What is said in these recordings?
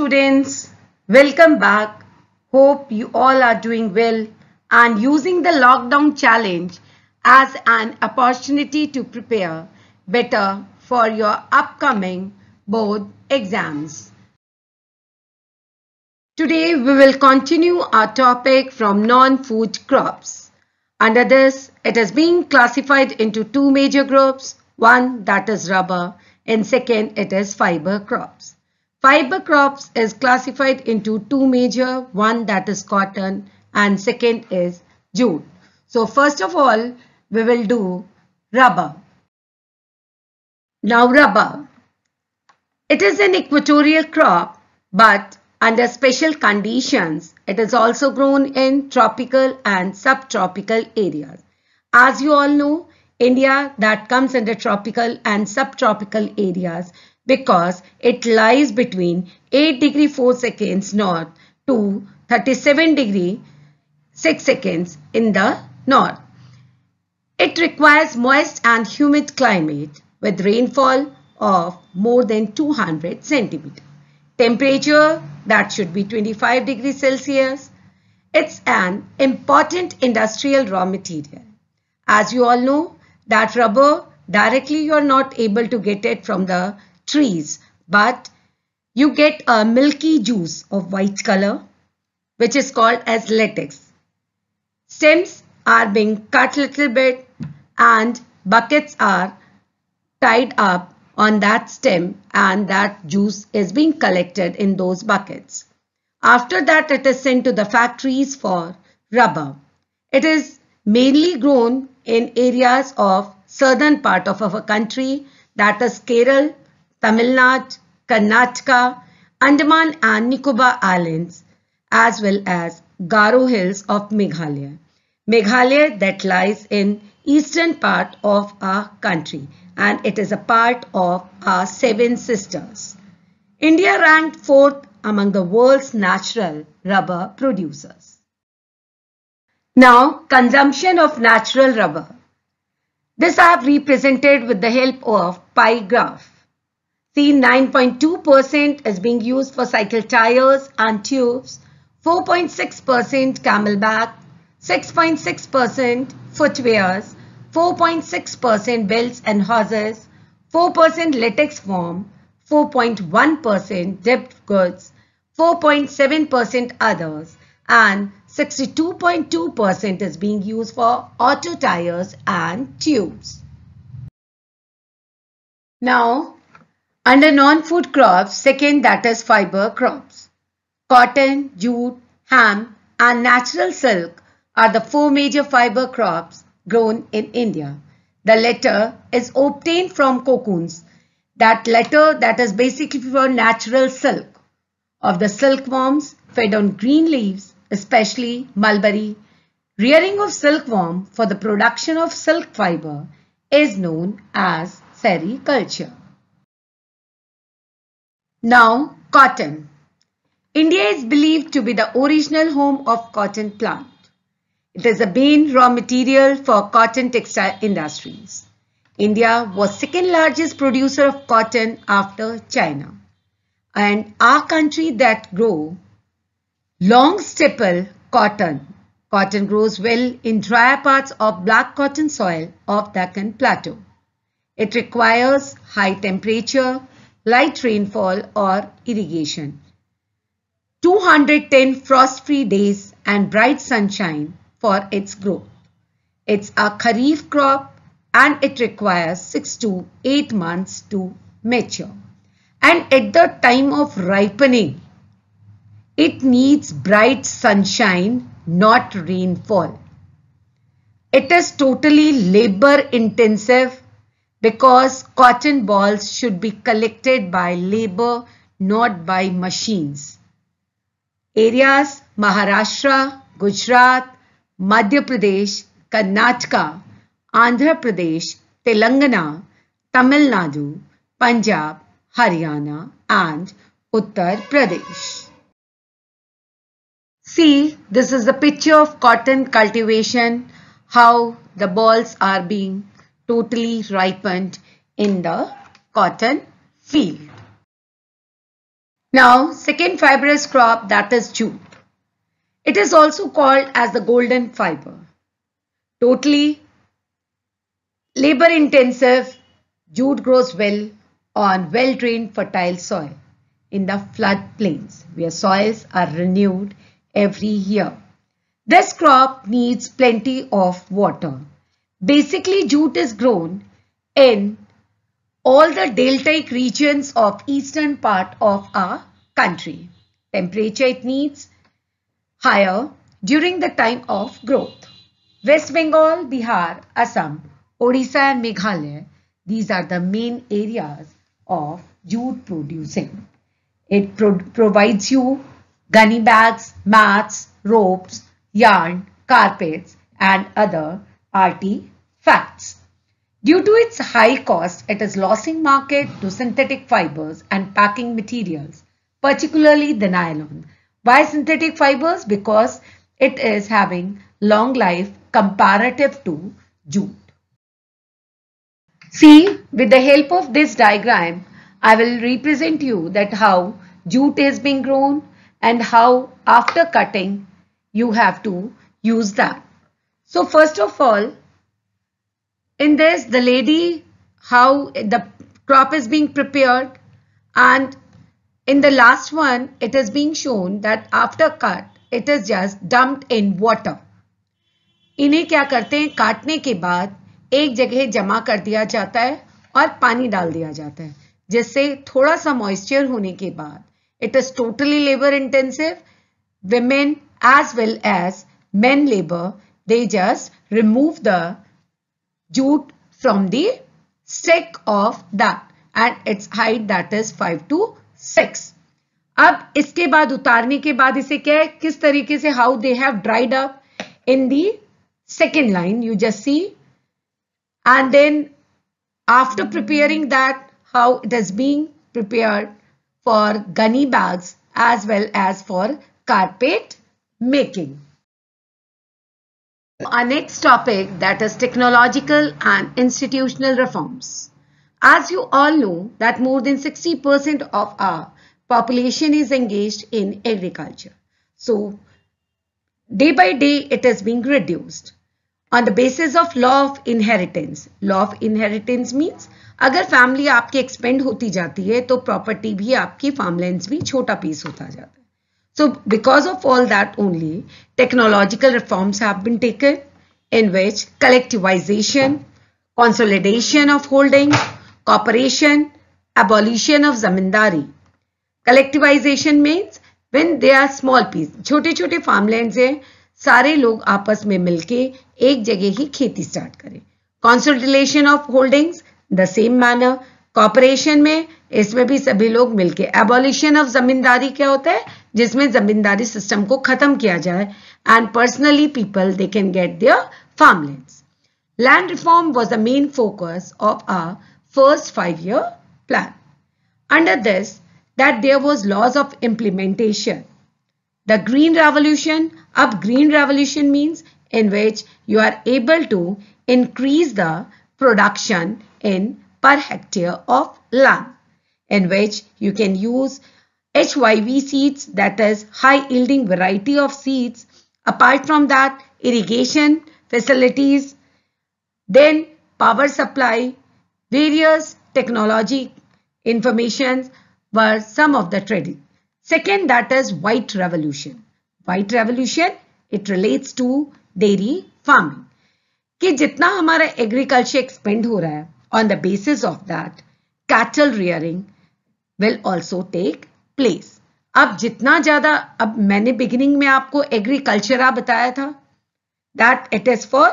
students, welcome back. Hope you all are doing well and using the lockdown challenge as an opportunity to prepare better for your upcoming board exams. Today we will continue our topic from non-food crops. Under this, it is being classified into two major groups. One, that is rubber, and second, it is fiber crops. Fiber crops is classified into two major, one that is cotton and second is jute. So first of all, we will do rubber. Now rubber, it is an equatorial crop, but under special conditions, it is also grown in tropical and subtropical areas. As you all know, India that comes under tropical and subtropical areas because it lies between 8 degree 4 seconds north to 37 degree 6 seconds in the north. It requires moist and humid climate with rainfall of more than 200 centimeters. Temperature that should be 25 degrees Celsius. It's an important industrial raw material. As you all know that rubber directly you are not able to get it from the trees, but you get a milky juice of white color which is called as latex. Stems are being cut little bit and buckets are tied up on that stem and that juice is being collected in those buckets. After that it is sent to the factories for rubber. It is mainly grown in areas of southern part of our country, that is Kerala, Tamil Nadu, Karnataka, Andaman and Nicobar Islands, as well as Garo Hills of Meghalaya. Meghalaya that lies in eastern part of our country and it is a part of our seven sisters. India ranked 4th among the world's natural rubber producers. Now, consumption of natural rubber. This I have represented with the help of pie graph. See, 9.2% is being used for cycle tires and tubes, 4.6% camelback, 6.6% footwears, 4.6% belts and hoses, 4% latex foam, 4.1% dipped goods, 4.7% others, and 62.2% is being used for auto tires and tubes. Now, under non-food crops, second that is fiber crops. Cotton, jute, hemp and natural silk are the four major fiber crops grown in India. The latter is obtained from cocoons. That latter that is basically for natural silk of the silkworms fed on green leaves, especially mulberry. Rearing of silkworm for the production of silk fiber is known as sericulture. Now, cotton. India is believed to be the original home of cotton plant. It is a main raw material for cotton textile industries. India was second largest producer of cotton after China. And our country that grow long stipple cotton. Cotton grows well in drier parts of black cotton soil of Deccan Plateau. It requires high temperature, light rainfall or irrigation, 210 frost-free days and bright sunshine for its growth. It's a kharif crop and it requires 6 to 8 months to mature. And at the time of ripening, it needs bright sunshine, not rainfall. It is totally labor intensive because cotton balls should be collected by labor, not by machines. Areas Maharashtra, Gujarat, Madhya Pradesh, Karnataka, Andhra Pradesh, Telangana, Tamil Nadu, Punjab, Haryana and Uttar Pradesh. See, this is a picture of cotton cultivation, how the balls are being totally ripened in the cotton field. Now, second fibrous crop, that is jute. It is also called as the golden fiber. Totally labor intensive, jute grows well on well-drained fertile soil in the floodplains where soils are renewed every year. This crop needs plenty of water. Basically, jute is grown in all the deltaic regions of eastern part of our country. Temperature it needs higher during the time of growth. West Bengal, Bihar, Assam, Odisha and Meghalaya, these are the main areas of jute producing. It provides you gunny bags, mats, ropes, yarn, carpets and other artifacts. Due to its high cost, it is losing market to synthetic fibers and packing materials, particularly the nylon. Why synthetic fibers? Because it is having long life comparative to jute. See, with the help of this diagram, I will represent you that how jute is being grown and how after cutting you have to use that. So first of all, in this the lady how the crop is being prepared, and in the last one it is being shown that after cut it is just dumped in water. इन्हें क्या करते हैं, काटने के बाद एक जगह जमा कर दिया जाता है और पानी डाल दिया जाता है, जिससे थोड़ा सा मॉइस्चर होने के बाद it is totally labor intensive. Women as well as men labor, they just remove the jute from the stick of that and its height that is 5 to 6. अब इसके बाद उतारने के बाद इसे क्या है, किस तरीके से how they have dried up in the second line you just see, and then after preparing that how it is being prepared for gunny bags as well as for carpet making. Our next topic, that is technological and institutional reforms. As you all know that more than 60% of our population is engaged in agriculture. So day by day it is being reduced on the basis of law of inheritance. Law of inheritance means अगर family आपकी expand होती जाती है तो property भी आपकी farmlands भी छोटा पीस होता जाता है. So because of all that only, technological reforms have been taken in which collectivization, consolidation of holdings, cooperation, abolition of zamindari. Collectivization means when they are small piece, छोटे छोटे farmlands हैं, सारे लोग आपस में मिलके एक जगह ही खेती स्टार्ट करें. Consolidation of holdings, the same manner. Corporation में इसमें भी सभी लोग मिलके. एबॉलिशन ऑफ जमींदारी क्या होता है, जिसमें जमींदारी सिस्टम को खत्म किया जाए and personally people they can get their farmlands. Land reform was the main focus of our first 5-year plan. Under this that there was laws of implementation. The Green Revolution, अब Green Revolution means in which you are able to increase the production in per hectare of land, in which you can use HYV seeds, that is high yielding variety of seeds. Apart from that, irrigation facilities, then power supply, various technology informations were some of the trading. Second, that is White Revolution. White Revolution, it relates to dairy farming. कि जितना हमारा agriculture expand हो रहा है, on the basis of that, cattle rearing will also take place. अब जितना ज्यादा, अब मैंने बिगिनिंग में आपको एग्रीकल्चर बताया था that it is for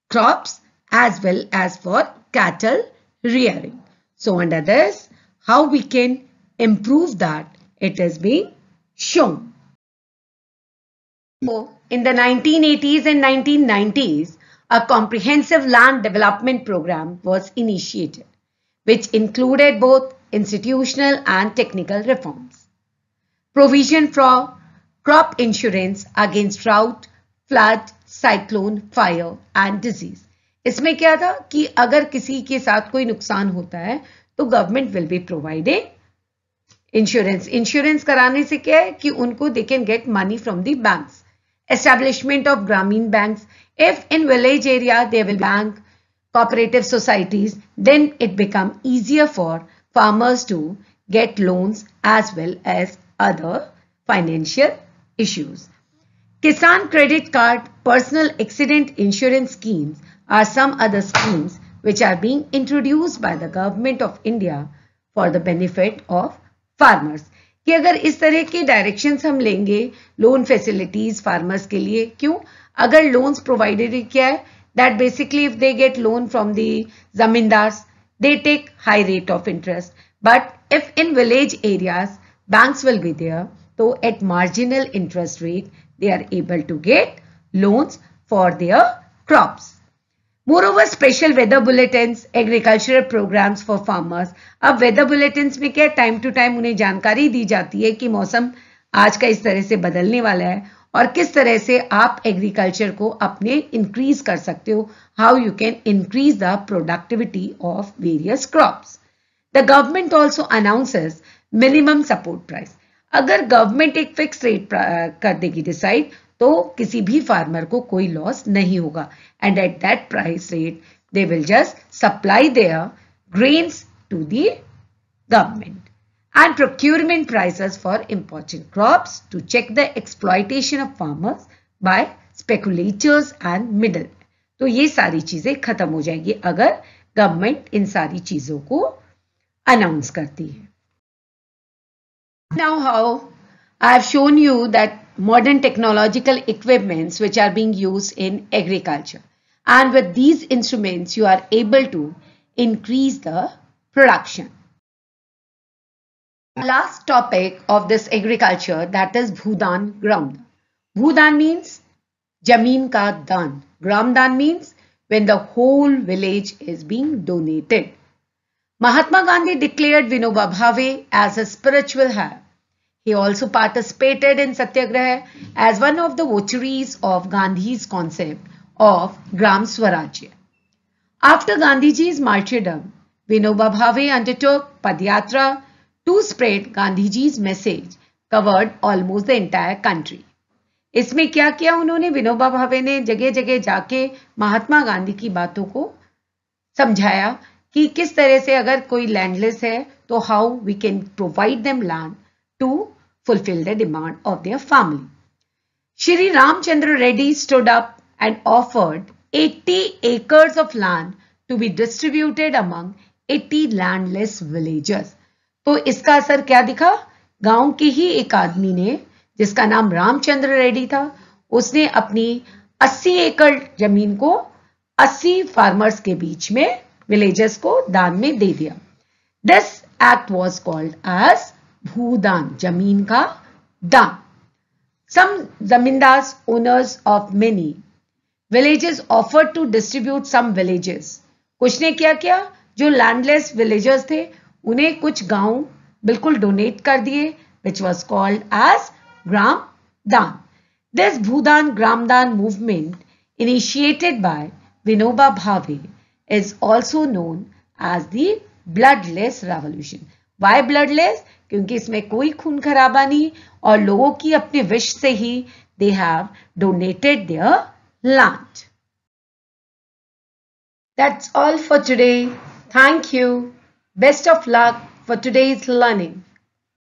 crops as well as for cattle rearing. So under this, how we can improve that, it is being shown. So in the 1980s and 1990s, a comprehensive land development program was initiated, which included both institutional and technical reforms. Provision for crop insurance against drought, flood, cyclone, fire and disease. इसमें क्या था कि अगर किसी के साथ कोई नुकसान होता है तो government will be providing insurance कराने से क्या है कि उनको दे can get money from the banks. Establishment of Grameen banks. If in village area there will be bank, cooperative societies, then it become easier for farmers to get loans as well as other financial issues. Kisan Credit Card, Personal Accident Insurance schemes are some other schemes which are being introduced by the government of India for the benefit of farmers. कि अगर इस तरह के directions हम लेंगे loan facilities farmers के लिए, क्यों? अगर लोन्स प्रोवाइडेड क्या है, that basically if they get loan from the zamindars they take high rate of interest, but if in village areas banks will be there, तो at marginal interest rate they are able to get loans for their crops. Moreover, special weather bulletins, agricultural programs for farmers. अब weather bulletins में क्या time to time उन्हें जानकारी दी जाती है कि मौसम आज का इस तरह से बदलने वाला है और किस तरह से आप एग्रीकल्चर को अपने इंक्रीज कर सकते हो, how you can increase the productivity of various crops. The government also announces minimum support price. अगर गवर्नमेंट एक फिक्स रेट कर देगी डिसाइड, तो किसी भी फार्मर को कोई लॉस नहीं होगा, and at that price rate they will just supply their grains to the government. And procurement prices for important crops to check the exploitation of farmers by speculators and middle. तो ये सारी चीजें खत्म हो जाएगी अगर गवर्नमेंट इन सारी चीजों को अनाउंस करती है. Now how I have shown you that modern technological equipments which are being used in agriculture, and with these instruments you are able to increase the production. Last topic of this agriculture, that is Bhudan Gramdan. Bhudan means Jameen ka dan. Gramdan means when the whole village is being donated. Mahatma Gandhi declared Vinoba Bhave as a spiritual hero. He also participated in Satyagraha as one of the votaries of Gandhi's concept of Gram Swarajya. After Gandhiji's martyrdom, Vinoba Bhave undertook Padyatra to spread Gandhiji's message, covered almost the entire country. इसमें क्या किया उन्होंने? विनोबा भावे ने जगह जगह जाके महात्मा गांधी की बातों को समझाया कि किस तरह से अगर कोई लैंडलेस है तो how we can provide them land to fulfill the demand of their family. Shri Ramchandra Reddy stood up and offered 80 acres of land to be distributed among 80 landless villagers. तो इसका असर क्या दिखा? गांव के ही एक आदमी ने, जिसका नाम रामचंद्र रेड्डी था, उसने अपनी 80 एकड़ जमीन को 80 फार्मर्स के बीच में, विलेजर्स को दान में दे दिया. This act was called as भूदान, जमीन का दान. Some zamindars, owners of many villages, offered to distribute some villages. कुछ ने क्या किया? जो लैंडलेस विलेजर्स थे उन्हें कुछ गांव बिल्कुल डोनेट कर दिए, which was called as Gram Dan. This Bhudan Gramdan movement, initiated by Vinoba Bhave, is also known as the bloodless revolution. Why bloodless? क्योंकि इसमें कोई खून खराबा नहीं और लोगों की अपने विश से ही they have donated their land. That's all for today. Thank you. Best of luck for today's learning.